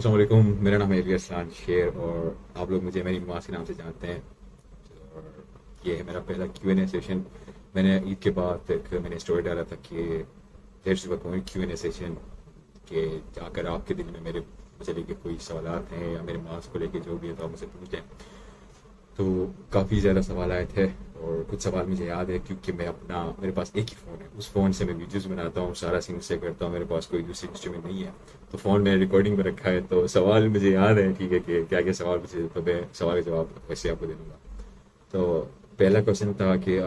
अस्सलाम वालेकुम। मेरा नाम है इलियास लान शेर और आप लोग मुझे मेरी नमाज के नाम से जानते हैं। और ये है मेरा पहला Q&A सेशन। मैंने ईद के बाद एक मैंने स्टोरी डाला था कि let's do a Q&A session कि अगर आपके दिल में मुझे लेके कोई सवालात हैं या मेरे मार्क्स को लेके जो भी है तो आप मुझसे पूछें। तो काफ़ी ज़्यादा सवाल आए थे और कुछ सवाल मुझे याद है क्योंकि मेरे पास एक ही फ़ोन है, उस फ़ोन से मैं वीडियोज़ बनाता हूँ, सारा सीन उससे करता हूँ, मेरे पास कोई दूसरी इंस्ट्रूमेंट नहीं है। तो फ़ोन में रिकॉर्डिंग में रखा है तो सवाल मुझे याद है, ठीक है, कि क्या क्या सवाल पूछे तो मैं सवाल का जवाब वैसे आपको दे दूँगा। तो पहला क्वेश्चन था कि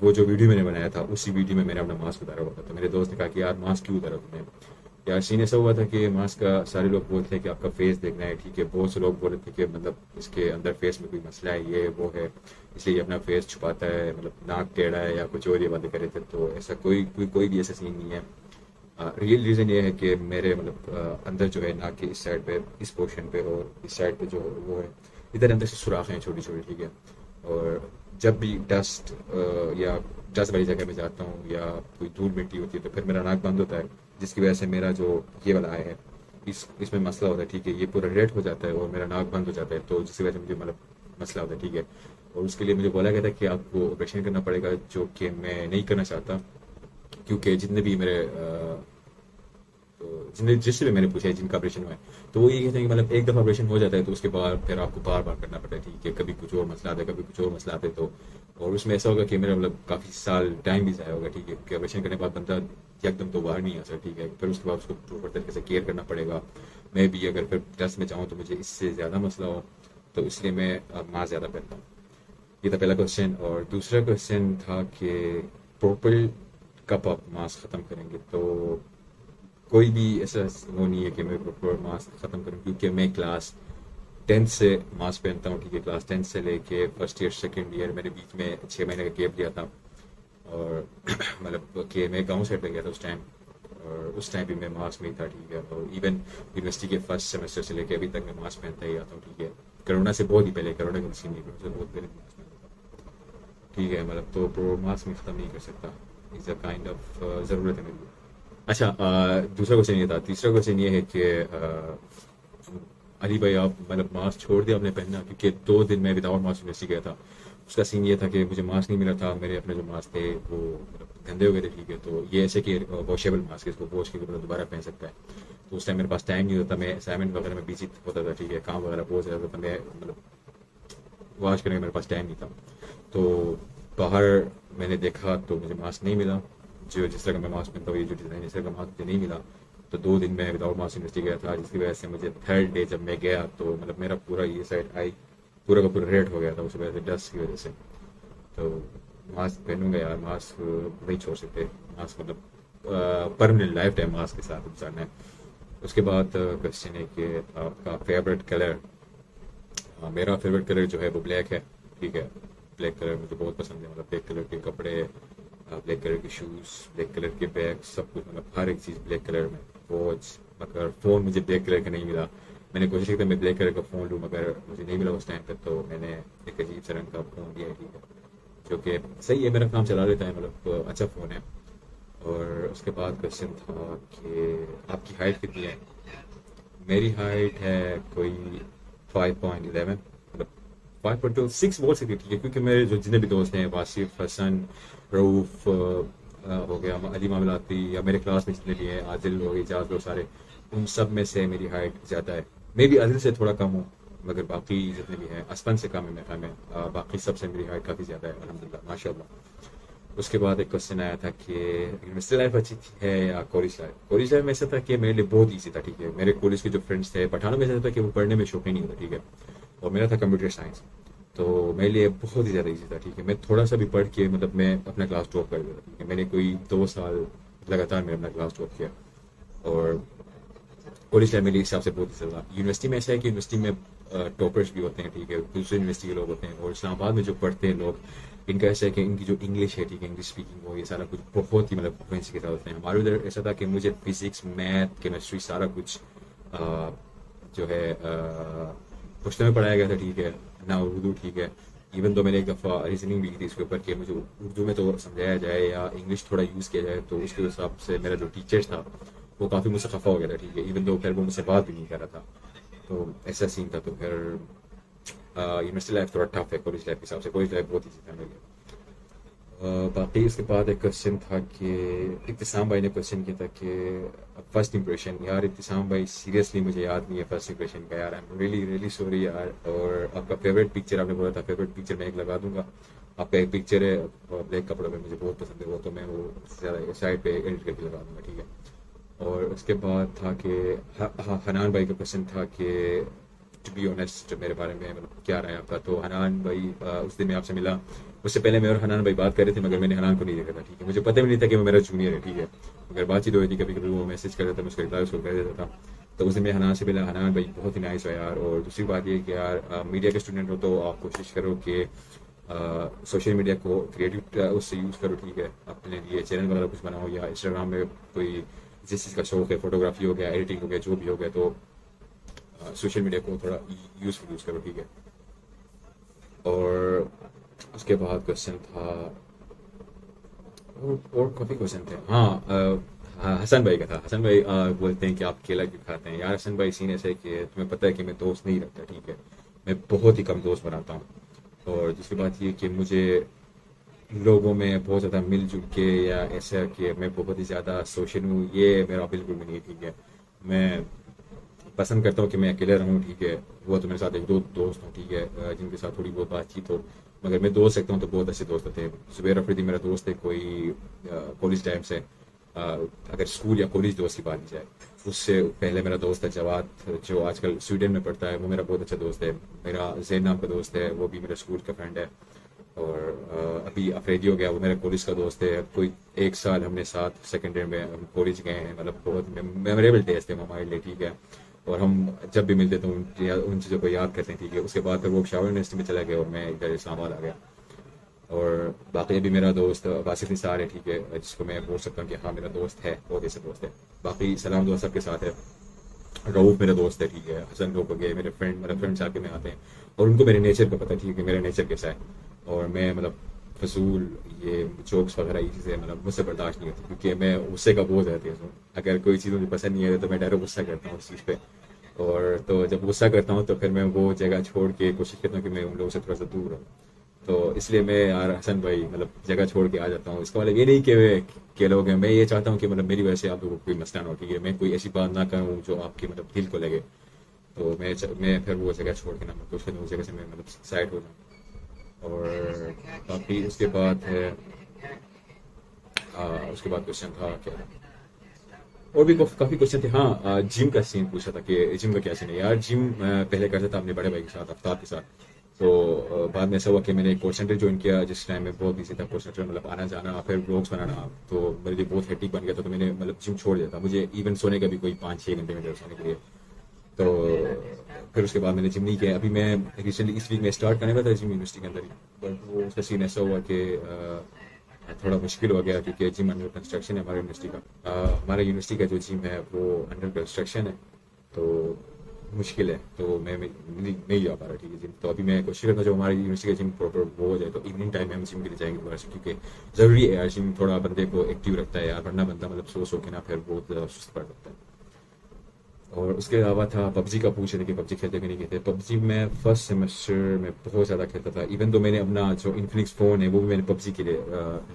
वो जो वीडियो मैंने बनाया था उसी वीडियो में मैंने अपना मास्क उतारा हुआ था। तो मेरे दोस्त ने कहा कि यार मास्क क्यों उतारा तुमने। यार सीन ऐसा हुआ था कि मास्क का सारे लोग बोलते हैं कि आपका फेस देखना है, ठीक है, बहुत से लोग बोल रहे थे कि मतलब इसके अंदर फेस में कोई मसला है, ये वो है, इसलिए ये अपना फेस छुपाता है, मतलब नाक टेढ़ा है या कुछ और ये बातें कर रहे थे। तो ऐसा कोई भी ऐसा सीन नहीं है। रियल रीज़न ये है कि मेरे मतलब अंदर जो है नाक के इस साइड पे, इस पोर्शन पे और इस साइड पे जो वो है, इधर अंदर से सुराख हैं छोटी छोटी, ठीक है। और जब भी डस्ट या डस्ट वाली जगह में जाता हूँ या कोई धूल मिट्टी होती है तो फिर मेरा नाक बंद होता है, जिसकी वजह से मेरा जो ये वाला आई है इसमें मसला होता है, ठीक है, ये पूरा रेड हो जाता है और मेरा नाक बंद हो जाता है, तो जिसकी वजह से मुझे मतलब मसला होता है, ठीक है। और उसके लिए मुझे बोला गया था कि आपको ऑपरेशन करना पड़ेगा, जो कि मैं नहीं करना चाहता क्योंकि जितने भी मेरे तो जिन जिससे भी मैंने पूछा है जिनका ऑपरेशन हुआ है तो वो ये कहते हैं कि मतलब एक दफ़ा ऑपरेशन हो जाता है तो उसके बाद फिर आपको बार बार करना पड़ता है, ठीक है, कभी कुछ और मसला आता है, कभी कुछ और मसला आता है। तो और उसमें ऐसा होगा कि मेरा मतलब काफ़ी साल टाइम भी ज़ाया होगा, ठीक है, कि ऑपरेशन करने के बाद बंदा एकदम तो बाहर नहीं आ सकता, ठीक है, फिर उसके बाद उसको प्रॉपर तरीके से केयर करना पड़ेगा। मैं भी अगर फिर टेस्ट में जाऊँ तो मुझे इससे ज़्यादा मसला हो, तो इसलिए मैं मास्क ज़्यादा पहनता हूँ। ये था पहला क्वेश्चन। और दूसरा क्वेश्चन था कि प्रॉपर कब आप मास्क ख़त्म करेंगे। तो कोई भी ऐसा वो नहीं है कि मैं प्रॉपर मास्क ख़त्म करूँ क्योंकि मैं क्लास 10th से मास्क पहनता हूँ, ठीक है, क्लास 10th से लेके फर्स्ट ईयर सेकेंड ईयर मैंने बीच में 6 महीने का गैप लिया था। और मतलब कि मैं गाँव साइड पे गया था उस टाइम, और उस टाइम भी मैं मास्क में ही था, ठीक है। और इवन यूनिवर्सिटी के फर्स्ट सेमेस्टर से लेके अभी तक मैं मास्क पहनता ही आता हूँ, ठीक है। कोरोना से बहुत ही पहले, कोरोना की सीन नहीं, कोरोना से बहुत पहले मास्क पहनता था, ठीक है, मतलब तो प्रो मास्क में ख़त्म नहीं कर सकता, इज़ अ काइंड ऑफ ज़रूरत है मेरी। अच्छा, दूसरा क्वेश्चन ये था। तीसरा क्वेश्चन ये है कि अली भाई आप मतलब मास्क छोड़ दिया आपने पहनना, क्योंकि 2 दिन मैं विदाउट मास्क यूनिवर्सिटी गया था। उसका सीन ये था कि मुझे मास्क नहीं मिला था, मेरे अपने जो मास्क थे वो मतलब गंदे हो गए थे, ठीक है। तो ये ऐसे कि वॉशेबल मास्क है, इसको वॉश करके मतलब दोबारा पहन सकता है। तो उस टाइम मेरे पास टाइम नहीं होता, मैं असाइनमेंट वगैरह में बिजी होता था, ठीक है, काम वगैरह बहुत ज़्यादा था, मैं मतलब वॉश करने का मेरे पास टाइम नहीं था। तो बाहर मैंने देखा तो मुझे मास्क नहीं मिला, जो जिस तरह का मैं मास्क पहनता हूँ, ये जो डिज़ाइन इस तरह का मास्क मुझे नहीं मिला। तो 2 दिन मैं विदाउट मास्क यूनिवर्सिटी गया था, जिसकी वजह से मुझे थर्ड डे जब मैं गया तो मतलब मेरा पूरा ये साइड आई पूरा का पूरा रेड हो गया था उस वजह से, डस्ट की वजह से। तो मास्क पहनूंगा यार, मास्क नहीं छोड़ सकते। मास्क मतलब परमानेंट लाइफ टाइम मास्क के साथ गुजारना है। उसके बाद क्वेश्चन है कि आपका फेवरेट कलर। मेरा फेवरेट कलर जो है वो ब्लैक है, ठीक है। ब्लैक कलर मुझे बहुत पसंद है, मतलब ब्लैक कलर के कपड़े, ब्लैक कलर के शूज़, ब्लैक कलर के बैग, सब कुछ, मतलब हर एक चीज़ ब्लैक कलर में। वॉच, मगर फ़ोन मुझे ब्लैक कलर का नहीं मिला। मैंने कोशिश की थी मैं ब्लैक कलर का फ़ोन लूँ मगर मुझे नहीं मिला उस टाइम पर, तो मैंने एक अजीब सा रंग का फ़ोन लिया है, ठीक है, जो कि सही है, मेरा काम चला लेता है, मतलब अच्छा फ़ोन है। और उसके बाद क्वेश्चन था कि आपकी हाइट कितनी है। मेरी हाइट है कोई 5.11, मतलब 5.26 बोल सकती है, ठीक है, क्योंकि मेरे जो जितने भी दोस्त हैं, वासिफ, हसन, रऊफ़ हो गया, अली मामलाती, या मेरे क्लास में जितने भी हैं, आदिल हो गई, जाज लोग, सारे उन सब में से मेरी हाइट ज़्यादा है। मे भी आदिल से थोड़ा कम हूँ, मगर बाकी जितने भी हैं असफन से कम है मेरे ख्याल में। बाकी सबसे मेरी हाइट काफ़ी ज़्यादा है, अल्हम्दुलिल्लाह, माशाल्लाह। उसके बाद एक क्वेश्चन आया था कि यूनिवर्सिटी लाइफ अच्छी है या कॉलेज लाइफ। कॉलेज लाइफ में ऐसा था कि मेरे लिए बहुत ईजी था, ठीक है। मेरे कॉलेज के जो फ्रेंड्स थे पठानों में ऐसा था कि वो पढ़ने में शौक ही नहीं होता, ठीक है, और मेरा था कंप्यूटर साइंस, तो मेरे लिए बहुत ही ज़्यादा ईजी था, ठीक है। मैं थोड़ा सा भी पढ़ के मतलब मैं अपना क्लास टॉप कर देता, ठीक है। मैंने कोई 2 साल लगातार मैंने अपना क्लास टॉप किया। और कॉलेज टाइम मेरे हिसाब से बहुत ही ज़्यादा। यूनिवर्सिटी में ऐसा है कि यूनिवर्सिटी में टॉपर्स भी होते हैं, ठीक है, दूसरे यूनिवर्सिटी के लोग होते हैं, और इस्लामाबाद में जो पढ़ते हैं लोग, इनका ऐसा है कि इनकी जो इंग्लिश है, ठीक है, इंग्लिश स्पीकिंग हो, ये सारा कुछ बहुत ही मतलब फ्लुएंसी के साथ होते हैं। हमारे उधर ऐसा था कि मुझे फिजिक्स, मैथ, केमिस्ट्री सारा कुछ अ, जो है पुश्तो में पढ़ाया गया था, ठीक है, ना उर्दू, ठीक है। इवन तो मैंने एक दफ़ा रीजनिंग भी की थी इसके ऊपर कि मुझे उर्दू में तो समझाया जाए या इंग्लिश थोड़ा यूज़ किया जाए, तो उसके हिसाब से मेरा जो टीचर था वो काफ़ी मुझसे खफा हो गया था, ठीक है, इवन दो फिर वो मुझसे बात भी नहीं कर रहा था। तो ऐसा सीन था। तो फिर यूनिवर्सिटी लाइफ थोड़ा टफ है कॉलेज लाइफ के हिसाब से, कॉलेज लाइफ बहुत ईजी था मेरे लिए। बाकी उसके बाद एक क्वेश्चन था कि इब्तिसाम भाई ने क्वेश्चन किया था कि फर्स्ट इंप्रेशन। यार इब्तिसाम भाई सीरियसली मुझे याद नहीं है फर्स्ट इंप्रेशन का यार, I am really really sorry यार। और आपका फेवरेट पिक्चर आपने बोला था, फेवरेट पिक्चर मैं एक लगा दूंगा। आपका एक पिक्चर है ब्लैक कपड़ों में, मुझे बहुत पसंद है वो, तो मैं वो ज़्यादा साइड पे एडिट करके लगा दूंगा, ठीक है। और उसके बाद था कि हनान भाई का क्वेश्चन था कि टू बी ऑनेस्ट मेरे बारे में मतलब क्या रहा है आपका। तो हनान भाई उस दिन मैं आपसे मिला, उससे पहले मैं और हनान भाई बात कर रहे थे, मगर मैंने हनान को नहीं देखा था, ठीक है। मुझे पता भी नहीं था कि वो मेरा जूनियर है, ठीक है। अगर बातचीत हुई थी, कभी कभी वो मैसेज कर देता, मैं उसका रिप्लाई उसको कर देता था। तो उस दिन मैं हनान से मिला, हनान भाई बहुत ही नाइस है यार। और दूसरी बात ये कि यार मीडिया के स्टूडेंट हो तो आप कोशिश करो कि सोशल मीडिया को क्रिएटिव उससे यूज़ करो, ठीक है। अपने लिए चैनल वगैरह कुछ बनाओ, या इंस्टाग्राम में कोई जिस चीज़ का शौक है, फोटोग्राफी हो गया, एडिटिंग हो गया, जो भी हो गया, तो सोशल मीडिया को थोड़ा यूज़फुल यूज़ करो, ठीक है। और उसके बाद क्वेश्चन था, और काफ़ी क्वेश्चन थे। हाँ हाँ, हसन भाई का था। हसन भाई बोलते हैं कि आप केला क्यों खाते हैं। यार हसन भाई सीन ऐसे है कि तुम्हें पता है कि मैं दोस्त नहीं रखता, ठीक है। मैं बहुत ही कम दोस्त बनाता हूँ। और दूसरी बात ये कि मुझे लोगों में बहुत ज़्यादा मिलजुल के या ऐसा कि मैं बहुत ही ज़्यादा सोशल हूँ, ये मेरा बिल्कुल भी नहीं, ठीक है। मैं पसंद करता हूँ कि मैं अकेले रहूँ, ठीक है। वो तो मेरे साथ एक दो दोस्त हों, ठीक है, जिनके साथ थोड़ी बहुत बातचीत हो। मगर मैं दोस्त सकता हूँ तो बहुत अच्छे दोस्त होते हैं। जुबैर अफरीदी मेरा दोस्त है, कोई कॉलेज टाइम से, अगर स्कूल या कॉलेज दोस्त की बात की जाए, उससे पहले मेरा दोस्त है जवाद, जो आजकल स्वीडन में पढ़ता है, वो मेरा बहुत अच्छा दोस्त है। मेरा जैन नाम का दोस्त है, वो भी मेरे स्कूल का फ्रेंड है। और अभी अफरीदी हो गया, वो मेरे कॉलेज का दोस्त है। कोई एक साल हमने साथ सेकेंड ईयर में हम कॉलेज गए हैं, मतलब बहुत मेमोरेबल डेज थे हमारे लिए, ठीक है। और हम जब भी मिलते तो उन चीज़ों को याद करते हैं, ठीक है। उसके बाद फिर वो शावर यूनिवर्सिटी में चला गया और मैं इधर इस्लामाबाद आ गया। और बाकी अभी मेरा दोस्त वासिफ निसार है, ठीक है, जिसको मैं बोल सकता हूँ कि हाँ मेरा दोस्त है, बहुत ऐसा दोस्त है। बाकी सलाम दोस्त सबके साथ है। रऊफ मेरा दोस्त है, ठीक है। हसन लोग हो गए मेरे फ्रेंड्स आके में आते हैं, और उनको मेरे नेचर का पता है, ठीक है, मेरा नेचर कैसा है। और मैं मतलब फजूल ये जोक्स वगैरह ये चीज़ें मतलब मुझसे बर्दाश्त नहीं होती, क्योंकि मैं गुस्से का बहुत रहती हूँ। अगर कोई चीज़ मुझे पसंद नहीं है तो मैं डायरेक्ट गुस्सा करता हूँ उस चीज़ पे। और तो जब गुस्सा करता हूँ तो फिर मैं वो जगह छोड़ के कोशिश करता हूँ कि मैं उन लोगों से थोड़ा सा दूर रहूँ। तो इसलिए मैं यार हसन भाई मतलब जगह छोड़ के आ जाता हूँ। इसका मतलब ये नहीं कि लोग हैं, मैं ये चाहता हूँ कि मतलब मेरी वजह से आप लोगों को कोई मसला ना हो, ठीक है। मैं कोई ऐसी बात ना करूँ जो आपकी मतलब दिल को लगे। तो मैं फिर वो जगह छोड़ के ना मैं कोशिश उस जगह से मैं मतलब साइड हो जाऊँ। और बाकी उसके बाद है उसके बाद क्वेश्चन था क्या, और भी काफ़ी क्वेश्चन थे। हाँ जिम का सीन पूछा था कि जिम का क्या सीन है। यार जिम पहले करता था अपने बड़े भाई के साथ, आफ्ताब के साथ। तो बाद में ऐसा हुआ कि मैंने एक कोर्स सेंटर ज्वाइन किया, जिस टाइम में बहुत बिजी था कोर्स सेंटर, मतलब आना जाना फिर ब्लॉग्स बनाना, तो मेरे लिए बहुत हेक्टिक बन गया था। तो मैंने मतलब जिम छोड़ दिया था। मुझे इवन सोने का भी कोई 5-6 घंटे मिल सोने के लिए। तो फिर उसके बाद मैंने जिम नहीं किया। अभी मैं रिसेंटली इस वीक में स्टार्ट करने वाला था जिम यूनिवर्सिटी के अंदर ही, बट वो उसका सीन ऐसा हुआ कि थोड़ा मुश्किल हो गया, क्योंकि जिम अंडर कंस्ट्रक्शन है हमारे यूनिवर्सिटी का। हमारे यूनिवर्सिटी का जो जिम है वो अंडर कंस्ट्रक्शन है, तो मुश्किल है। तो मैं नहीं जा पा रहा, ठीक है, जिम। तो अभी मैं कोशिश करता हूँ जब हमारी यूनिवर्सिटी का जिम प्रॉपर वो हो जाए तो इवनिंग टाइम में हम जिम के लिए जाएंगे दोबारा से, क्योंकि ज़रूरी है यार, जिम थोड़ा बंदे को एक्टिव रखता है यार, वरना बंदा मतलब सो के ना फिर बहुत ज़्यादा सुस्त पड़ सकता है। और उसके अलावा था पबजी का पूछ रहे थे कि पबजी खेलते भी नहीं खेलते। पबजी में फर्स्ट सेमेस्टर में बहुत ज़्यादा खेलता था। इवन तो मैंने अपना जो इन्फिनिक्स फ़ोन है वो भी मैंने पबजी के लिए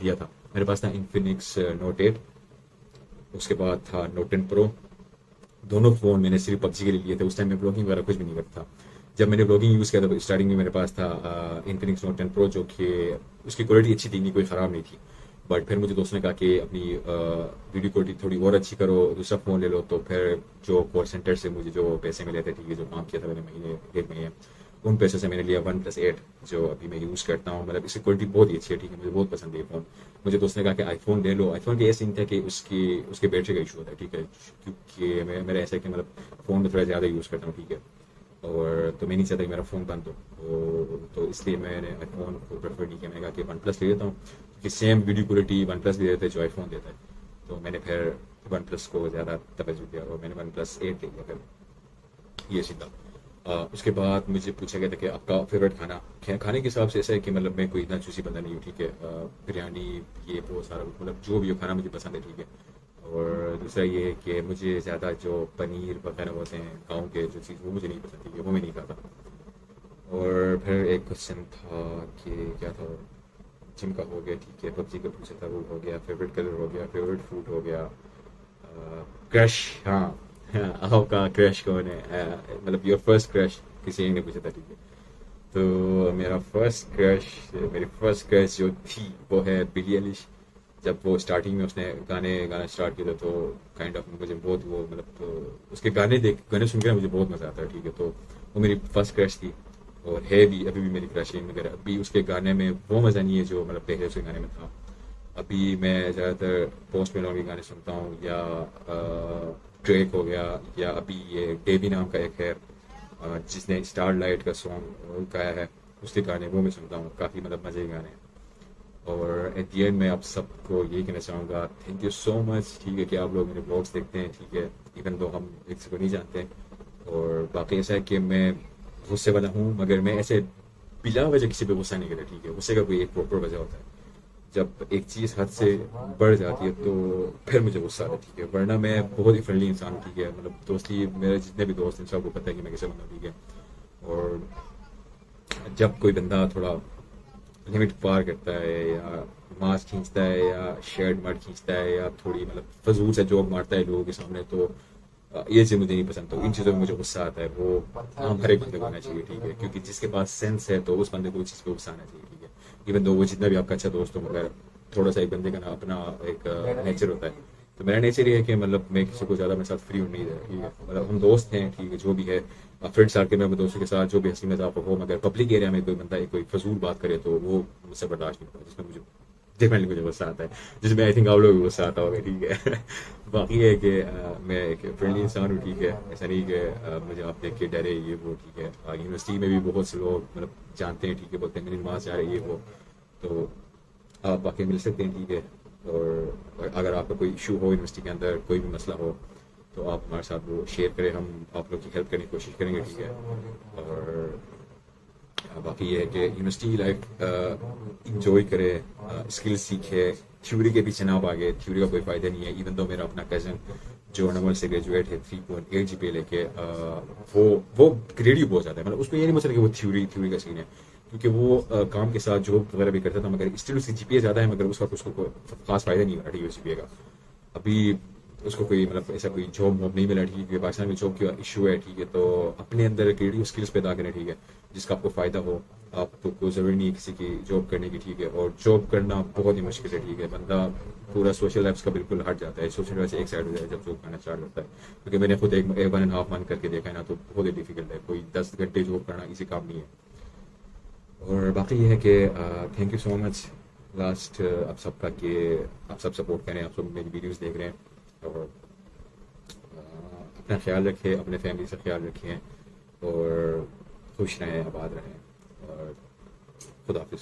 लिया था। मेरे पास था इन्फिनिक्स नोट 8, उसके बाद था नोट 10 प्रो। दोनों फ़ोन मैंने सिर्फ पबजी के लिए लिए थे। उस टाइम में ब्लॉगिंग वगैरह कुछ भी नहीं करता था। जब मैंने ब्लॉगिंग यूज़ किया था तो स्टार्टिंग में मेरे पास था इन्फिनिक्स नोट 10 प्रो, जो कि उसकी क्वालिटी अच्छी थी, नहीं कोई ख़राब नहीं थी। बट फिर मुझे दोस्त ने कहा कि अपनी वीडियो क्वालिटी थोड़ी और अच्छी करो, दूसरा फ़ोन ले लो। तो फिर जो कॉल सेंटर से मुझे जो पैसे मिले थे, ठीक है, जो काम किया था मैंने महीने 1 महीने, उन पैसों से मैंने लिया OnePlus 8, जो अभी मैं यूज़ करता हूँ। मतलब इसकी क्वालिटी बहुत ही अच्छी है, ठीक है, मुझे बहुत पसंद है ये फ़ोन। मुझे दोस्त ने कहा कि आईफोन ले लो। आईफोन का ये सीन था कि उसके बैटरी का इशू होता है, ठीक है, क्योंकि मेरा ऐसा है कि मतलब फ़ोन में थोड़ा ज़्यादा यूज़ करता हूँ, ठीक है। और तो मैं नहीं चाहता कि मेरा फ़ोन बंद हो, तो इसलिए मैंने आईफोन को प्रेफर नहीं किया। मैंने कहा कि OnePlus ले लेता हूँ, क्योंकि सेम वीडियो क्वालिटी OnePlus भी देता है जो आईफोन देता है। तो मैंने फिर OnePlus को ज़्यादा तवज्जो दिया और मैंने OnePlus 8 ले लिया फिर। ये सीधा उसके बाद मुझे पूछा गया था कि आपका फेवरेट खाने के हिसाब से ऐसा है कि मतलब मैं कोई इतना चूसी बंदा नहीं हूँ, ठीक है। बिरयानी ये बहुत सारा मतलब जो भी हो खाना मुझे पसंद है, ठीक है। और दूसरा ये है कि मुझे ज़्यादा जो पनीर वगैरह होते हैं गाँव के जो चीज़ वो मुझे नहीं पसंद थी, वो मैं नहीं खाता। और फिर एक क्वेश्चन था कि क्या था, जिम का हो गया, ठीक है, पबजी का पूछा था वो हो गया, फेवरेट कलर हो गया, फेवरेट फूड हो गया, क्रश, हाँ हाँ, आपका क्रश कौन है, मतलब योर फर्स्ट क्रश किसी एक ने पूछा था, ठीक है। तो मेरी फर्स्ट क्रश जो थी वो है बिली एलिश। जब वो स्टार्टिंग में उसने गाने गाना स्टार्ट किया था तो काइंड ऑफ मुझे बहुत वो मतलब तो उसके गाने सुन के मुझे बहुत मज़ा आता है, ठीक है। तो वो मेरी फर्स्ट क्रश थी और है भी, अभी भी मेरी क्रश है, मगर अभी उसके गाने में वो मज़ा नहीं है जो मतलब पहले उसके गाने में था। अभी मैं ज़्यादातर पोस्ट मेलोन के गाने सुनता हूँ, या ड्रेक हो गया, या अभी ये डेबी नाम का एक है जिसने स्टार लाइट का सॉन्ग गाया है, उसके गाने वो मैं सुनता हूँ, काफ़ी मतलब मज़े के गाने हैं। और एट दी एंड मैं आप सबको यही कहना चाहूँगा, थैंक यू सो मच, ठीक है, कि आप लोग मेरे ब्लॉग्स देखते हैं, ठीक है, इवन दो हम एक दूसरे को नहीं जानते। और बाकी ऐसा है कि मैं गुस्से वाला हूँ, मगर मैं ऐसे बिला वजह किसी पे गुस्सा नहीं करता, ठीक है। गुस्से का कोई एक प्रॉपर वजह होता है, जब एक चीज़ हद से बढ़ जाती है तो फिर मुझे गुस्सा आता है, ठीक है। वरना मैं बहुत ही फ्रेंडली इंसान हूँ, ठीक है, मतलब दोस्ती, मेरे जितने भी दोस्त हैं सबको पता है कि मैं कैसे बंदा हूँ, ठीक है। और जब कोई बंदा थोड़ा लिमिट पार करता है, या मांस खींचता है, या शर्ट मर्ट खींचता है, या थोड़ी मतलब फजूल से जोक मारता है लोगों के सामने, तो ये चीज़ मुझे नहीं पसंद। तो इन चीज़ों में मुझे गुस्सा आता है, वो हर एक बंदे को आना चाहिए, ठीक है, क्योंकि जिसके पास सेंस है तो उस बंदे को उस चीज़ पे गुस्सा आना चाहिए, ठीक है। इवन दो वो जितना भी आपका अच्छा दोस्त हो, मगर थोड़ा सा एक बंदे का ना अपना एक नेचर होता है। तो मेरा नेचर ये है कि मतलब मैं किसी को ज़्यादा मेरे साथ फ्री नहीं है, ठीक है। मतलब हम दोस्त हैं, ठीक है, जो भी है फ्रेंड सर्कल में, दोस्तों के साथ जो भी हंसी मजाक हो, मगर पब्लिक एरिया में कोई बंदा कोई फजूल बात करे तो वो मुझसे बर्दाश्त नहीं होता, जिसमें मुझे डेफिनेटली मुझे गुस्सा आता है, जिसमें आई थिंक आप लोग को गुस्सा आता होगा, ठीक है। बाकी है कि मैं एक फ्रेंडली इंसान हूँ, ठीक है, ऐसा नहीं कि मुझे आप देख के डरे ये वो, ठीक है। यूनिवर्सिटी में भी बहुत से लोग मतलब जानते हैं, ठीक है, बोलते हैं मेरी नमाज जा रही है ये वो, तो आप आके मिल सकते हैं, ठीक है। और अगर आपका कोई इशू हो यूनिवर्सिटी के अंदर, कोई भी मसला हो, तो आप हमारे साथ वो शेयर करें, हम आप लोग की हेल्प करने की कोशिश करेंगे, ठीक है। और बाकी ये है कि यूनिवर्सिटी लाइफ इंजॉय करें, स्किल सीखे, थ्योरी के पीछे ना भागे, थ्योरी का कोई फ़ायदा नहीं है। इवन तो मेरा अपना कज़न जो नॉर्मल से ग्रेजुएट है 3.8 GPA लेके, वो ग्रेड ही बहुत ज़्यादा है, मतलब उसको ये नहीं मतलब कि वो थ्योरी का सीन है, क्योंकि वो काम के साथ जॉब वगैरह भी करता था, मगर स्टिल उसकी GPA ज़्यादा है, मगर उसका उसको कोई खास फ़ायदा नहीं हो रहा GPA का। अभी उसको कोई मतलब ऐसा कोई जॉब वॉब नहीं मिला, ठीक है, पाकिस्तान में जॉब का इशू है, ठीक है। तो अपने अंदर क्रिएटिव स्किल्स पैदा करें, ठीक है, जिसका आपको फ़ायदा हो। आपको ज़रूरी नहीं है किसी की जॉब करने की, ठीक है। और जॉब करना बहुत ही मुश्किल है, ठीक है, बंदा पूरा सोशल लाइफ का बिल्कुल हट जाता है, सोशल लाइफ से एक साइड हो जाए जब जॉब करना स्टार्ट करता है। क्योंकि मैंने खुद एक 1.5 मंथ करके देखा है ना, तो बहुत ही डिफिकल्ट है, कोई 10 घंटे जॉब करना इसी काम नहीं है। और बाकी ये है कि thank you so much last आप सबका, कि आप सब सपोर्ट करें, आप सब मेरी वीडियोस देख रहे हैं। और अपना ख्याल रखें, अपने फैमिली से ख्याल रखें, और खुश रहें, आबाद रहें, और खुदा हाफिज़।